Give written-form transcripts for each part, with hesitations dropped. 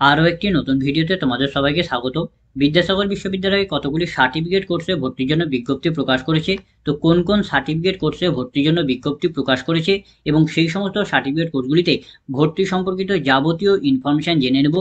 আরও একটি নতুন ভিডিওতে তোমাদের সবাইকে স্বাগত। বিদ্যাসাগর বিশ্ববিদ্যালয়ে কতগুলি সার্টিফিকেট কোর্সে ভর্তির জন্য বিজ্ঞপ্তি প্রকাশ করেছে। তো কোন কোন সার্টিফিকেট কোর্সে ভর্তির জন্য বিজ্ঞপ্তি প্রকাশ করেছে এবং সেই সমস্ত সার্টিফিকেট কোর্সগুলিতে ভর্তি সম্পর্কিত যাবতীয় ইনফরমেশন জেনে নেব,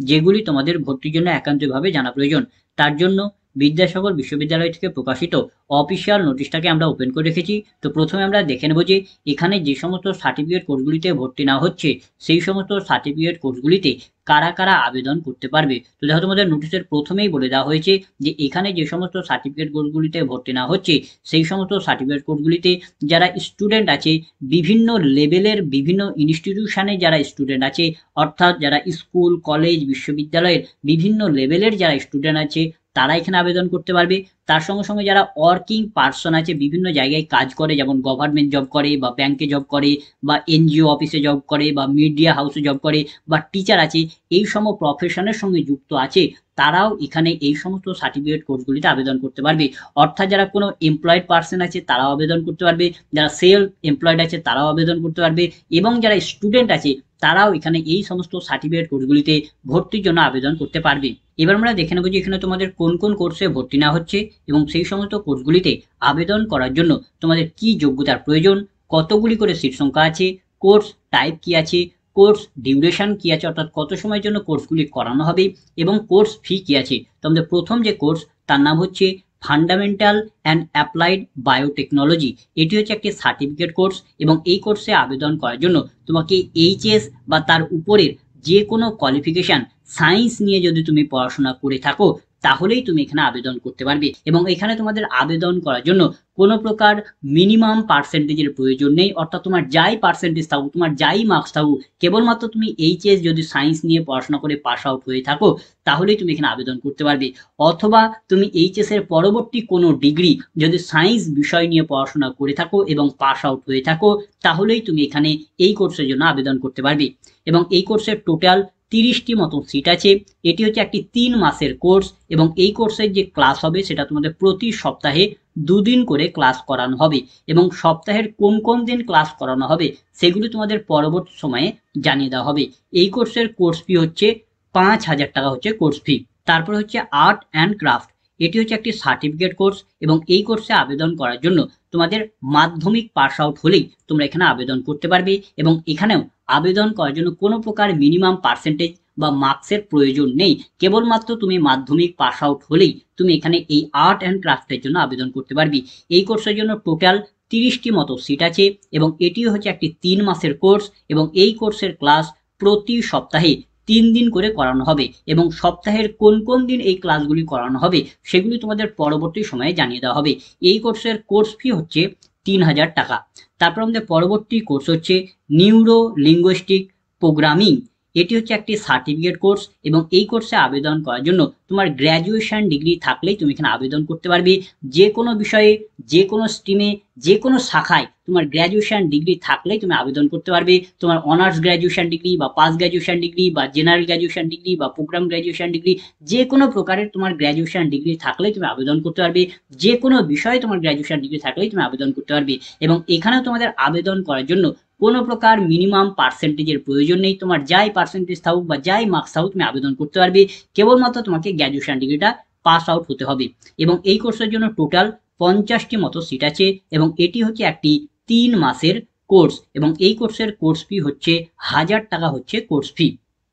যেগুলি তোমাদের ভর্তির জন্য একান্তভাবে জানা প্রয়োজন। তার জন্য বিদ্যাসাগর বিশ্ববিদ্যালয় থেকে প্রকাশিত অফিসিয়াল নোটিশটাকে আমরা ওপেন করে রেখেছি। তো প্রথমে আমরা দেখে নেব যে এখানে যে সমস্ত সার্টিফিকেট কোর্সগুলিতে ভর্তি না হচ্ছে সেই সমস্ত সার্টিফিকেট কোর্সগুলিতে কারা কারা আবেদন করতে পারবে। তো দেখো, তোমাদের নোটিশের প্রথমেই বলে দেওয়া হয়েছে যে এখানে যে সমস্ত সার্টিফিকেট কোর্সগুলিতে ভর্তি না হচ্ছে সেই সমস্ত সার্টিফিকেট কোর্সগুলিতে যারা স্টুডেন্ট আছে, বিভিন্ন লেভেলের বিভিন্ন ইনস্টিটিউশনে যারা স্টুডেন্ট আছে, অর্থাৎ যারা স্কুল কলেজ বিশ্ববিদ্যালয়ের বিভিন্ন লেভেলের যারা স্টুডেন্ট আছে তারা এখানে আবেদন করতে পারবে। তার সঙ্গে সঙ্গে যারা ওয়ার্কিং পার্সন আছে, বিভিন্ন জায়গায় কাজ করে, যেমন গভর্নমেন্ট জব করে বা ব্যাংকে জব করে বা এনজিও অফিসে জব করে বা মিডিয়া হাউসে জব করে বা টিচার আছে, এই সম প্রফেশনের সঙ্গে যুক্ত আছে, তারাও এখানে এই সমস্ত সার্টিফিকেট কোর্সগুলিতে আবেদন করতে পারবে। অর্থাৎ যারা কোনো এমপ্লয়েড পার্সন আছে তারাও আবেদন করতে পারবে, যারা সেলফ এমপ্লয়েড আছে তারাও আবেদন করতে পারবে, এবং যারা স্টুডেন্ট আছে তারাও এখানে এই সমস্ত সার্টিফিকেট কোর্সগুলিতে ভর্তির জন্য আবেদন করতে পারবে। এবার আমরা দেখে নেব যে এখানে তোমাদের কোন কোন কোর্সে ভর্তি না হচ্ছে এবং সেই সমস্ত কোর্সগুলিতে আবেদন করার জন্য তোমাদের কি যোগ্যতার প্রয়োজন, কতগুলি করে সিট সংখ্যা আছে, কোর্স টাইপ কি আছে, কোর্স ডিউরেশন কি আছে, অর্থাৎ কত সময়ের জন্য কোর্সগুলি করানো হবে, এবং কোর্স ফি কি আছে। তো আমাদের প্রথম যে কোর্স তার নাম হচ্ছে ফান্ডামেন্টাল অ্যান্ড অ্যাপ্লাইড বায়োটেকনোলজি। এটি হচ্ছে একটি সার্টিফিকেট কোর্স এবং এই কোর্সে আবেদন করার জন্য তোমাকে এইচএস বা তার উপরের যে কোনো কোয়ালিফিকেশান সায়েন্স নিয়ে যদি তুমি পড়াশোনা করে থাকো তাহলেই তুমি এখানে আবেদন করতে পারবে। এবং এখানে তোমাদের আবেদন করার জন্য কোনো প্রকার মিনিমাম পার্সেন্টেজের প্রয়োজন নেই, অর্থাৎ তোমার যাই পার্সেন্টেজ থাকুক, তোমার যাই মার্কস থাকুক, কেবলমাত্র তুমি এইচএস যদি সায়েন্স নিয়ে পড়াশোনা করে পাস আউট হয়ে থাকো তাহলেই তুমি এখানে আবেদন করতে পারবে। অথবা তুমি এইচএস এর পরবর্তী কোনো ডিগ্রি যদি সায়েন্স বিষয় নিয়ে পড়াশোনা করে থাকো এবং পাস আউট হয়ে থাকো তাহলেই তুমি এখানে এই কোর্সের জন্য আবেদন করতে পারবে। এবং এই কোর্সের টোটাল 30টি মতো সিট আছে। এটি হচ্ছে একটি 3 মাসের কোর্স এবং এই কোর্সের যে ক্লাস হবে সেটা তোমাদের প্রতি সপ্তাহে 2 দিন করে ক্লাস করানো হবে, এবং সপ্তাহের কোন কোন দিন ক্লাস করানো হবে সেগুলি তোমাদের পরবর্তী সময়ে জানিয়ে দেওয়া হবে। এই কোর্সের কোর্স ফি হচ্ছে 5,000 টাকা হচ্ছে কোর্স ফি। তারপর হচ্ছে আর্ট অ্যান্ড ক্রাফট। এটি হচ্ছে একটি সার্টিফিকেট কোর্স এবং এই কোর্সে আবেদন করার জন্য তোমাদের মাধ্যমিক পাস আউট হলেই তোমরা এখানে আবেদন করতে পারবে, এবং এখানেও আবেদন করার জন্য কোনো প্রকার মিনিমাম পার্সেন্টেজ বা মার্কসের প্রয়োজন নেই। কেবলমাত্র তুমি মাধ্যমিক পাস আউট হলেই তুমি এখানে এই আর্ট অ্যান্ড ক্রাফটের জন্য আবেদন করতে পারবে। এই কোর্সের জন্য টোটাল 30টি মতো সিট আছে এবং এটিও হচ্ছে একটি 3 মাসের কোর্স এবং এই কোর্সের ক্লাস প্রতি সপ্তাহে 3 দিন করে করানো হবে, এবং সপ্তাহের কোন কোন দিন এই ক্লাসগুলি করানো হবে সেগুলি তোমাদের পরবর্তী সময়ে জানিয়ে দেওয়া হবে। এই কোর্সের কোর্স ফি হচ্ছে 3,000 টাকা। তারপর আমাদের পরবর্তী কোর্স হচ্ছে নিউরো লিঙ্গুইস্টিক প্রোগ্রামিং। এটি হচ্ছে একটি সার্টিফিকেট কোর্স এবং এই কোর্সে আবেদন করার জন্য তোমার গ্র্যাজুয়েশন ডিগ্রি থাকলেই তুমি এখানে আবেদন করতে পারবে। যে কোনো বিষয়ে, যে কোনো স্ট্রিমে, যে কোনো শাখায় তোমার গ্র্যাজুয়েশন ডিগ্রি থাকলেই তুমি আবেদন করতে পারবে। তোমার অনার্স গ্র্যাজুয়েশন ডিগ্রি বা পাস গ্র্যাজুয়েশন ডিগ্রি বা জেনারেল গ্র্যাজুয়েশন ডিগ্রি বা প্রোগ্রাম গ্র্যাজুয়েশন ডিগ্রি, যে কোনো প্রকারের তোমার গ্র্যাজুয়েশন ডিগ্রি থাকলেই তুমি আবেদন করতে পারবে। যে কোনো বিষয়ে তোমার গ্র্যাজুয়েশন ডিগ্রি থাকলেই তুমি আবেদন করতে পারবে। এবং এখানেও তোমাদের আবেদন করার জন্য কোনো প্রকার মিনিমাম পার্সেন্টেজের প্রয়োজন নেই। তোমার যাই পার্সেন্টেজ থাকুক বা যাই মার্কস থাকুক তুমি আবেদন করতে পারবে। কেবলমাত্র তোমাকে গ্র্যাজুয়েশন ডিগ্রিটা পাস আউট হতে হবে। এবং এই কোর্সের জন্য টোটাল 50টি মতো সিট আছে এবং এটি হচ্ছে একটি 3 মাসের কোর্স এবং এই কোর্সের কোর্স ফি হচ্ছে 1,000 টাকা হচ্ছে কোর্স ফি।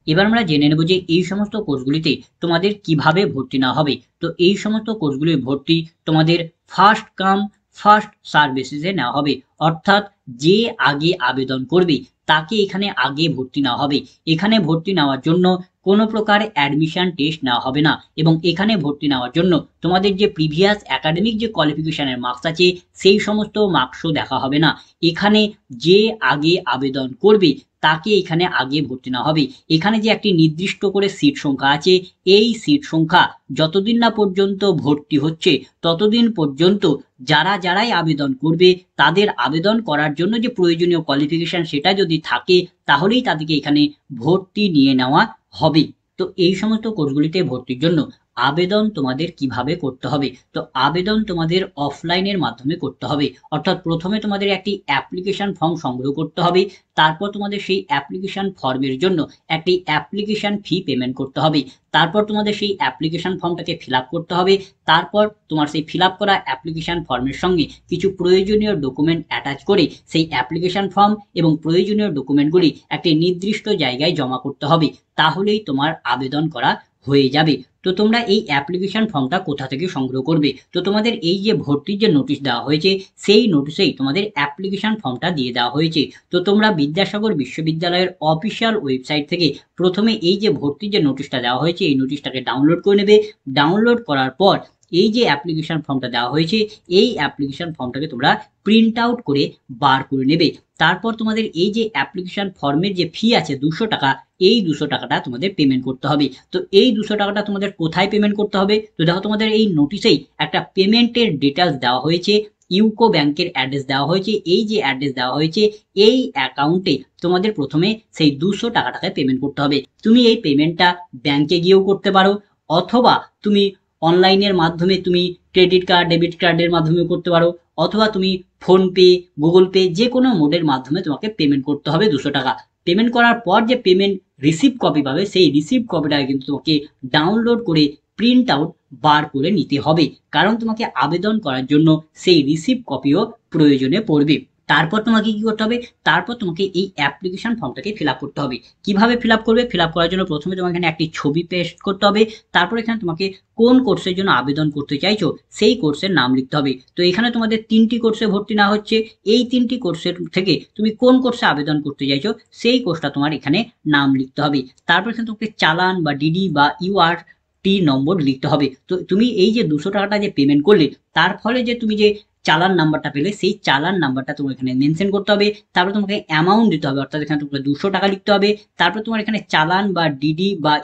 এবার আমরা জেনে নেব যে এই সমস্ত কোর্সগুলিতে তোমাদের কিভাবে ভর্তি না হবে। তো এই সমস্ত কোর্সগুলির ভর্তি তোমাদের ফার্স্ট কাম ফার্স্ট সার্ভ বেসিসে নেওয়া হবে, অর্থাৎ যে আগে আবেদন করবে তাকে এখানে আগে ভর্তি নেওয়া হবে। এখানে ভর্তি নেওয়ার জন্য কোনো প্রকার অ্যাডমিশন টেস্ট নেওয়া হবে না, এবং এখানে ভর্তি নেওয়ার জন্য তোমাদের যে প্রিভিয়াস একাডেমিক যে কোয়ালিফিকেশনের মার্কস আছে সেই সমস্ত মার্কসও দেখা হবে না। এখানে যে আগে আবেদন করবে তাকে এখানে আগে ভর্তি নেওয়া হবে। এখানে যে একটি নির্দিষ্ট করে সিট সংখ্যা আছে, এই সিট সংখ্যা যতদিন না পর্যন্ত ভর্তি হচ্ছে ততদিন পর্যন্ত যারাই আবেদন করবে তাদের আবেদন করার জন্য যে প্রয়োজনীয় কোয়ালিফিকেশন সেটা যদি থাকে তাহলেই তাদেরকে এখানে ভর্তি নিয়ে নেওয়া হবে। তো এই সমস্ত কোর্সগুলিতে ভর্তির জন্য আবেদন তোমাদের কিভাবে করতে হবে। তো আবেদন তোমাদের অফলাইনের মাধ্যমে করতে হবে, অর্থাৎ প্রথমে তোমাদের একটি অ্যাপ্লিকেশন ফর্ম সংগ্রহ করতে হবে। তারপর তোমাদের সেই অ্যাপ্লিকেশন ফর্মের জন্য একটি অ্যাপ্লিকেশন ফি পেমেন্ট করতে হবে। তারপর তোমাদের সেই অ্যাপ্লিকেশন ফর্মটাকে ফিল আপ করতে হবে। তারপর তোমার সেই ফিল আপ করা অ্যাপ্লিকেশন ফর্মের সঙ্গে কিছু প্রয়োজনীয় ডকুমেন্ট অ্যাটাচ করে সেই অ্যাপ্লিকেশন ফর্ম এবং প্রয়োজনীয় ডকুমেন্টগুলি একটি নির্দিষ্ট জায়গায় জমা করতে হবে। তাহলেই তোমার আবেদন করা হয়ে যাবে। তো তোমরা এই অ্যাপ্লিকেশন ফর্মটা কোথা থেকে সংগ্রহ করবে? তো তোমাদের এই যে ভর্তির যে নোটিশ দেওয়া হয়েছে, সেই নোটিশেই তোমাদের অ্যাপ্লিকেশন ফর্মটা দিয়ে দেওয়া হয়েছে। তো তোমরা বিদ্যাসাগর বিশ্ববিদ্যালয়ের অফিসিয়াল ওয়েবসাইট থেকে প্রথমে এই যে ভর্তির যে নোটিশটা দেওয়া হয়েছে, এই নোটিশটাকে ডাউনলোড করে নেবে। ডাউনলোড করার পর এই যে অ্যাপ্লিকেশন ফর্মটা দেওয়া হয়েছে, এই অ্যাপ্লিকেশন ফর্মটাকে তোমরা প্রিন্ট আউট করে বার করে নেবে। তারপর তোমাদের এই যে অ্যাপ্লিকেশন ফর্মের যে ফি আছে 200 টাকা, এই 200 টাকাটা তোমাদের পেমেন্ট করতে হবে। তো এই 200 টাকাটা তোমাদের কোথায় পেমেন্ট করতে হবে? তো দেখো, তোমাদের এই নোটিশেই একটা পেমেন্টের ডিটেলস দেওয়া হয়েছে, ইউকো ব্যাংকের অ্যাড্রেস দেওয়া হয়েছে। এই যে অ্যাড্রেস দেওয়া হয়েছে, এই অ্যাকাউন্টে তোমাদের প্রথমে সেই 200 টাকাটাকে পেমেন্ট করতে হবে। তুমি এই পেমেন্টটা ব্যাংকে গিয়েও করতে পারো, অথবা তুমি অনলাইনের মাধ্যমে তুমি ক্রেডিট কার্ড, ডেবিট কার্ডের মাধ্যমে করতে পারো, অথবা তুমি ফোনপে, গুগল পে, যে কোনো মোডের মাধ্যমে তোমাকে পেমেন্ট করতে হবে 200 টাকা। পেমেন্ট করার পর যে পেমেন্ট রিসিভ কপি পাবে, সেই রিসিভ কপিটা কিন্তু তোমাকে ডাউনলোড করে প্রিন্ট আউট বার করে নিতে হবে, কারণ তোমাকে আবেদন করার জন্য সেই রিসিভ কপিও প্রয়োজনে পড়বে। তারপর তোমাকে কি করতে হবে? তারপর তোমাকে এই অ্যাপ্লিকেশন ফর্মটাকে ফিল আপ করতে হবে। কিভাবে ফিল আপ করবে? ফিল আপ করার জন্য প্রথমে তোমাকে এখানে একটি ছবি পেস্ট করতে হবে। তারপর এখানে তোমাকে কোন কোর্সের জন্য আবেদন করতে চাইছো সেই কোর্সের নাম লিখতে হবে। তো এখানে তোমাদের 3টি কোর্সে ভর্তি না হচ্ছে, এই 3টি কোর্সের থেকে তুমি কোন কোর্সে আবেদন করতে চাইছো সেই কোর্সটা তোমার এখানে নাম লিখতে হবে। তারপর এখানে তোমাকে চালান বা ডিডি বা ইউআর টি নম্বর লিখতে হবে। তো তুমি এই যে 200 টাকাটা যে পেমেন্ট করলে, তার ফলে যে তুমি যে চালান নাম্বারটা পেলে, সেই চালান নাম্বারটা তোমার এখানে মেনশন করতে হবে। তারপর তোমাকে অ্যামাউন্ট দিতে হবে, অর্থাৎ এখানে তোমাকে 200 টাকা লিখতে হবে। তারপর তোমার এখানে চালান বা ডিডি বা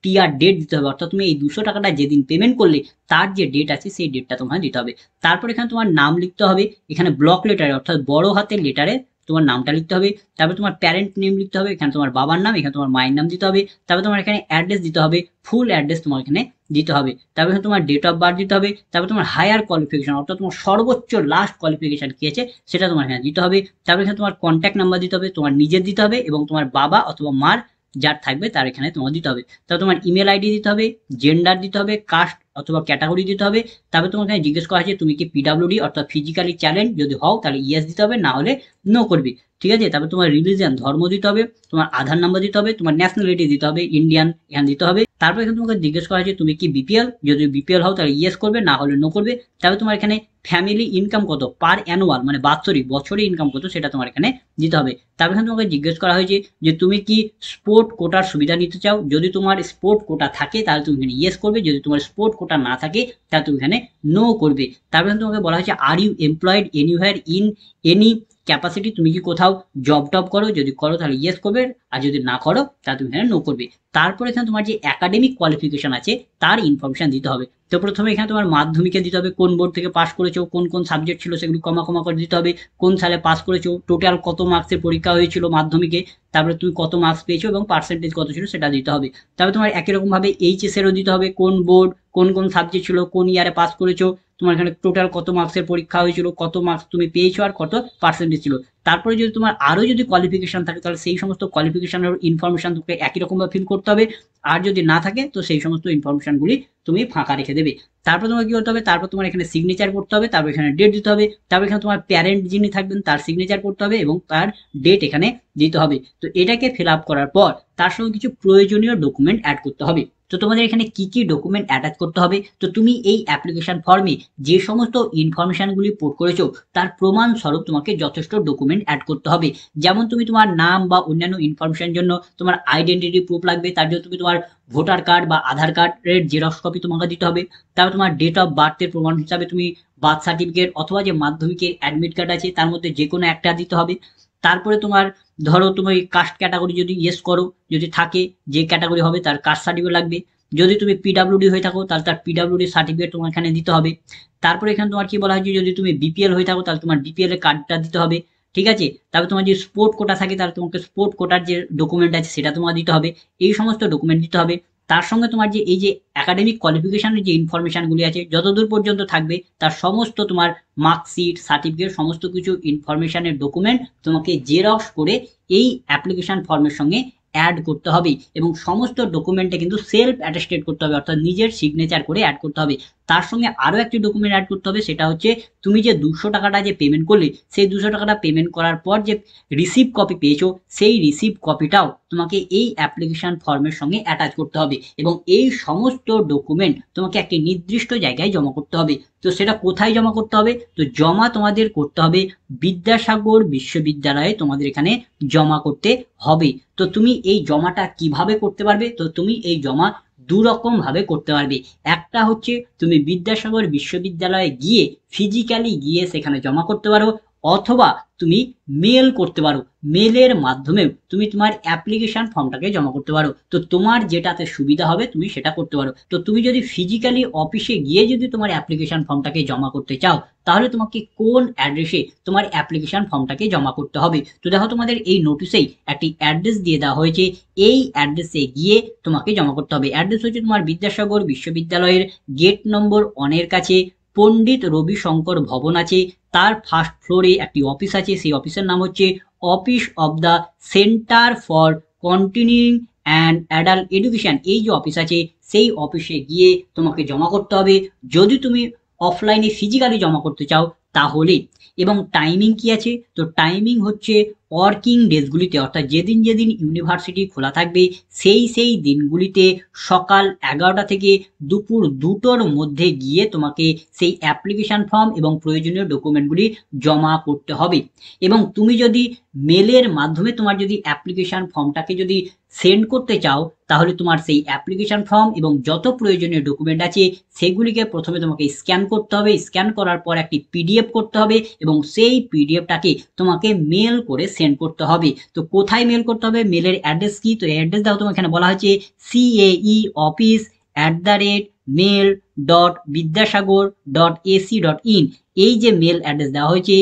টিআর ডেট দিতে হবে, অর্থাৎ তুমি এই 200 টাকাটা যেদিন পেমেন্ট করলে তার যে ডেট আছে সেই ডেটটা তোমার দিতে হবে। তারপর এখানে তোমার নাম লিখতে হবে, এখানে ব্লক লেটারে অর্থাৎ বড় হাতের লেটারে তোমার নামটা লিখতে হবে। তারপর তোমার প্যারেন্ট নেম লিখতে হবে, এখানে তোমার বাবার নাম, এখানে তোমার মায়ের নাম দিতে হবে। তারপর তোমার এখানে অ্যাড্রেস দিতে হবে, ফুল অ্যাড্রেস তোমার এখানে দিতে হবে। তারপর এখানে তোমার ডেট অফ বার্থ দিতে হবে। তারপর তোমার হায়ার কোয়ালিফিকেশন, অর্থাৎ তোমার সর্বোচ্চ লাস্ট কোয়ালিফিকেশন কি আছে সেটা তোমার এখানে দিতে হবে। তারপর এখানে তোমার কন্ট্যাক্ট নাম্বার দিতে হবে, তোমার নিজের দিতে হবে এবং তোমার বাবা অথবা মার যার থাকবে তার এখানে তোমার দিতে হবে। তারপর তোমার ইমেল আইডি দিতে হবে, জেন্ডার দিতে হবে, কাস্ট অথবা ক্যাটাগরি দিতে হবে। তারপর তোমার এখানে জিজ্ঞেস করা আছে তুমি কি পিডাব্লিউডি অর্থাৎ ফিজিক্যালি চ্যালেঞ্জ, যদি হও তাহলে ইয়েস দিতে হবে, না হলে নো করবে। ঠিক আছে? তারপর তোমার রিলিজিয়ান, ধর্ম দিতে হবে, তোমার আধার নাম্বার দিতে হবে, তোমার ন্যাশনালিটি দিতে হবে, ইন্ডিয়ান এখানে দিতে হবে। তারপর এখানে তোমাকে জিজ্ঞেস করা আছে তুমি কি বিপিএল, যদি বিপিএল হও তাহলে ইয়েস করবে, না হলে নো করবে। তারপর তোমার এখানে ফ্যামিলি ইনকাম কত পার অ্যানুয়াল, মানে বাৎসরিক বছরে ইনকাম কত সেটা তোমার এখানে দিতে হবে। তারপর এখানে তোমাকে জিজ্ঞেস করা হয়েছে যে তুমি কি স্পোর্ট কোটার সুবিধা নিতে চাও, যদি তোমার স্পোর্ট কোটা থাকে তাহলে তুমি এখানে ইয়েস করবে, যদি তোমার স্পোর্ট কোটা না থাকে তাহলে তুমি এখানে নো করবে। তারপর এখানে তোমাকে বলা হয়েছে are you employed anywhere in any capacity, তুমি কি কোথাও জব টব করো, যদি করো তাহলে ইয়েস করবে, আর যদি না করো তাহলে তুমি এখানে নো করবে। তারপর এখানে তোমার যে একাডেমিক কোয়ালিফিকেশন আছে তার ইনফরমেশন দিতে হবে। তো প্রথমে এখানে তোমার মাধ্যমিকে দিতে হবে কোন বোর্ড থেকে পাস করেছো, কোন কোন সাবজেক্ট ছিল সেগুলি কমা কমা করে দিতে হবে, কোন সালে পাস করেছো, টোটাল কত মার্কসের পরীক্ষা হয়েছিল মাধ্যমিকে, তারপরে তুমি কত মার্কস পেয়েছো এবং পার্সেন্টেজ কত ছিল সেটা দিতে হবে। তারপরে তোমার একই রকম ভাবে এইচএস এরও দিতে হবে, কোন বোর্ড, কোন কোন সাবজেক্ট ছিল, কোন ইয়ারে পাস করেছো, তোমার এখানে টোটাল কত মার্কসের পরীক্ষা হয়েছিল, কত মার্কস তুমি পেয়েছো আর কত পার্সেন্টেজ ছিল। তারপরে যদি তোমার আরো যদি কোয়ালিফিকেশন থাকে তাহলে সেই সমস্ত কোয়ালিফিকেশনের ইনফরমেশন তোমাকে একই রকম ভাবে ফিল করতে হবে, আর যদি না থাকে তো সেই সমস্ত ইনফরমেশনগুলি তুমি ফাঁকা রেখে দেবে। তারপর তোমার কি করতে হবে? তারপর তোমার এখানে সিগনেচার করতে হবে, তারপর এখানে ডেট দিতে হবে, তারপর এখানে তোমার প্যারেন্ট যিনি থাকবেন তার সিগনেচার করতে হবে এবং তার ডেট এখানে দিতে হবে। তো এটাকে ফিল আপ করার পর তার সঙ্গে কিছু প্রয়োজনীয় ডকুমেন্ট অ্যাড করতে হবে। তো তোমাদের এখানে কি কি ডকুমেন্ট অ্যাটাচ করতে হবে? তো তুমি এই অ্যাপ্লিকেশন ফর্মে যে সমস্ত ইনফরমেশনগুলি পুট করেছো তার প্রমাণ স্বরূপ তোমাকে যথেষ্ট ডকুমেন্ট অ্যাড করতে হবে। যেমন তুমি তোমার নাম বা অন্যান্য ইনফরমেশন জন্য তোমার আইডেন্টিটি প্রুফ লাগবে, তার জন্য তুমি তোমার ভোটার কার্ড বা আধার কার্ডের জেরক্স কপি তোমাকে দিতে হবে। তারপর তোমার ডেট অফ বার্থের প্রমাণ হিসাবে তুমি বার্থ সার্টিফিকেট অথবা যে মাধ্যমিকের অ্যাডমিট কার্ড আছে তার মধ্যে যে কোনো একটা দিতে হবে। তারপরে তোমার ধরো তুমি কাস্ট ক্যাটাগরি যদি ইয়েস করো, যদি থাকে যে ক্যাটাগরি হবে তার কাস্ট সার্টিফিকেট লাগবে। যদি তুমি পিডাব্লিউডি হয়ে থাকো তাহলে তার পিডাব্লিউডি সার্টিফিকেট তোমার এখানে দিতে হবে। তারপরে এখানে তোমার কি বলা হয়েছে, যদি তুমি বিপিএল হয়ে থাকো তাহলে তোমার বিপিএল এর কার্ডটা দিতে হবে। ঠিক আছে? তারপর তোমার যে স্পোর্ট কোটা থাকে তাহলে তোমাকে স্পোর্ট কোটার যে ডকুমেন্ট আছে সেটা তোমার দিতে হবে। এই সমস্ত ডকুমেন্ট দিতে হবে। তার সঙ্গে তোমার যে এই যে একাডেমিক কোয়ালিফিকেশনের যে ইনফরমেশনগুলি আছে যতদূর পর্যন্ত থাকবে তার সমস্ত তোমার মার্কশিট, সার্টিফিকেট, সমস্ত কিছু ইনফরমেশনের ডকুমেন্ট তোমাকে জেরক্স করে এই অ্যাপ্লিকেশন ফর্মের সঙ্গে অ্যাড করতে হবে এবং সমস্ত ডকুমেন্টে কিন্তু সেলফ অ্যাটেস্টেড করতে হবে, অর্থাৎ নিজের সিগনেচার করে অ্যাড করতে হবে। তার সঙ্গে আরও একটি ডকুমেন্ট অ্যাড করতে হবে, সেটা হচ্ছে তুমি যে 200 টাকাটা যে পেমেন্ট করলে সেই 200 টাকাটা পেমেন্ট করার পর যে রিসিভ কপি পেয়েছো সেই রিসিভ কপিটাও তোমাকে এই অ্যাপ্লিকেশন ফর্মের সঙ্গে অ্যাটাচ করতে হবে এবং এই সমস্ত ডকুমেন্ট তোমাকে একটি নির্দিষ্ট জায়গায় জমা করতে হবে। তো সেটা কোথায় জমা করতে হবে? তো জমা তোমাদের করতে হবে বিদ্যাসাগর বিশ্ববিদ্যালয়ে, তোমাদের এখানে জমা করতে হবে। তো তুমি এই জমাটা কিভাবে করতে পারবে? তো তুমি এই জমা দু রকম ভাবে করতে পারবে। একটা হচ্ছে তুমি বিদ্যাসাগর বিশ্ববিদ্যালয়ে গিয়ে ফিজিক্যালি গিয়ে সেখানে জমা করতে পারো, অথবা তুমি মেল করতে পারো। মেলের মাধ্যমেও তুমি তোমার অ্যাপ্লিকেশন ফর্মটাকে জমা করতে পারো। তো তোমার যেটাতে সুবিধা হবে তুমি সেটা করতে পারো। তো তুমি যদি ফিজিক্যালি অফিসে গিয়ে যদি তোমার অ্যাপ্লিকেশন ফর্মটাকে জমা করতে চাও তাহলে তোমাকে কোন অ্যাড্রেসে তোমার অ্যাপ্লিকেশন ফর্মটাকে জমা করতে হবে? তো দেখো তোমাদের এই নোটিশেই একটি অ্যাড্রেস দিয়ে দেওয়া হয়েছে, এই অ্যাড্রেসে গিয়ে তোমাকে জমা করতে হবে। অ্যাড্রেস হচ্ছে তোমার বিদ্যাসাগর বিশ্ববিদ্যালয়ের গেট নম্বর 1 এর কাছে পণ্ডিত রবিশঙ্কর ভবন আছে, তার ফার্স্ট ফ্লোরে একটি অফিস আছে, সেই অফিসের নাম হচ্ছে office of the centre for continuing and adult education. এই যে অফিস আছে সেই অফিসে গিয়ে তোমাকে জমা করতে হবে যদি তুমি অফলাইনে ফিজিক্যালি জমা করতে চাও তাহলে। এবং টাইমিং কি আছে? তো টাইমিং হচ্ছে ওয়ার্কিং ডেজগুলিতে, অর্থাৎ যেদিন যেদিন ইউনিভার্সিটি খোলা থাকবে সেই দিনগুলিতে সকাল 11টা থেকে দুপুর 2টোর মধ্যে গিয়ে তোমাকে সেই অ্যাপ্লিকেশন ফর্ম এবং প্রয়োজনীয় ডকুমেন্টগুলি জমা করতে হবে। এবং তুমি যদি মেলের মাধ্যমে তোমার যদি অ্যাপ্লিকেশন ফর্মটাকে যদি সেন্ড করতে চাও তাহলে তোমার সেই অ্যাপ্লিকেশন ফর্ম এবং যত প্রয়োজনীয় ডকুমেন্ট আছে সেগুলিকে প্রথমে তোমাকে স্ক্যান করতে হবে, স্ক্যান করার পর একটি পিডিএফ করতে হবে এবং সেই পিডিএফটাকে তোমাকে মেল করে সেন্ড করতে হবে। তো কোথায় মেল করতে হবে? মেলের অ্যাড্রেস কি? তো অ্যাড্রেস দাও তোমার এখানে বলা হয়েছে caeoffice@mail.vidyasagar.ac.in। এই যে মেল অ্যাড্রেস দেওয়া হয়েছে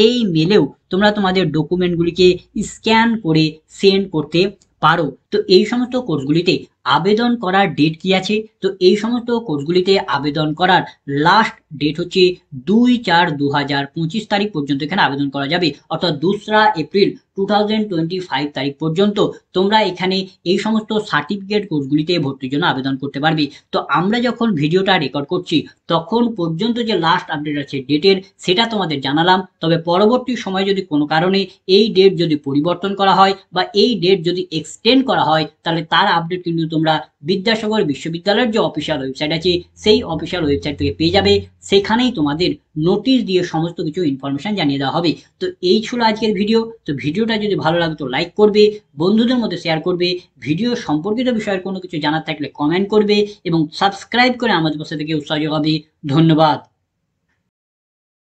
এই মেলেও তোমরা তোমাদের ডকুমেন্টগুলিকে স্ক্যান করে সেন্ড করতে পারো। তো এই সমস্ত কোর্সগুলিতে আবেদন করার ডেট কি আছে? তো এই সমস্ত কোর্সগুলিতে আবেদন করার লাস্ট ডেট হচ্ছে 2/4/2025 তারিখ পর্যন্ত এখানে আবেদন করা যাবে, অর্থাৎ 2রা এপ্রিল 2025 তারিখ পর্যন্ত তোমরা এখানে এই সমস্ত সার্টিফিকেট কোর্সগুলিতে ভর্তির জন্য আবেদন করতে পারবে। তো আমরা যখন ভিডিওটা রেকর্ড করছি তখন পর্যন্ত যে লাস্ট আপডেট আছে ডেটের সেটা তোমাদের জানালাম। তবে পরবর্তী সময় যদি কোনো কারণে এই ডেট যদি পরিবর্তন করা হয় বা এই ডেট যদি এক্সটেন্ড করা হয় তাহলে তার আপডেট কিন্তু তোমরা বিদ্যাসাগর বিশ্ববিদ্যালয়ের যে অফিসিয়াল ওয়েবসাইট আছে সেই অফিসিয়াল ওয়েবসাইট থেকে পেয়ে যাবে। সেখানেই তোমাদের নোটিশ দিয়ে সমস্ত কিছু ইনফরমেশন জানিয়ে দেওয়া হবে। তো এই ছিল আজকের ভিডিও। তো ভিডিওটা যদি ভালো লাগে তো লাইক করবে, বন্ধুদের মধ্যে শেয়ার করবে, ভিডিও সম্পর্কিত বিষয়ের কোনো কিছু জানার থাকলে কমেন্ট করবে এবং সাবস্ক্রাইব করে আমাদের পাশে থেকে উৎসাহ যোগাবে। ধন্যবাদ।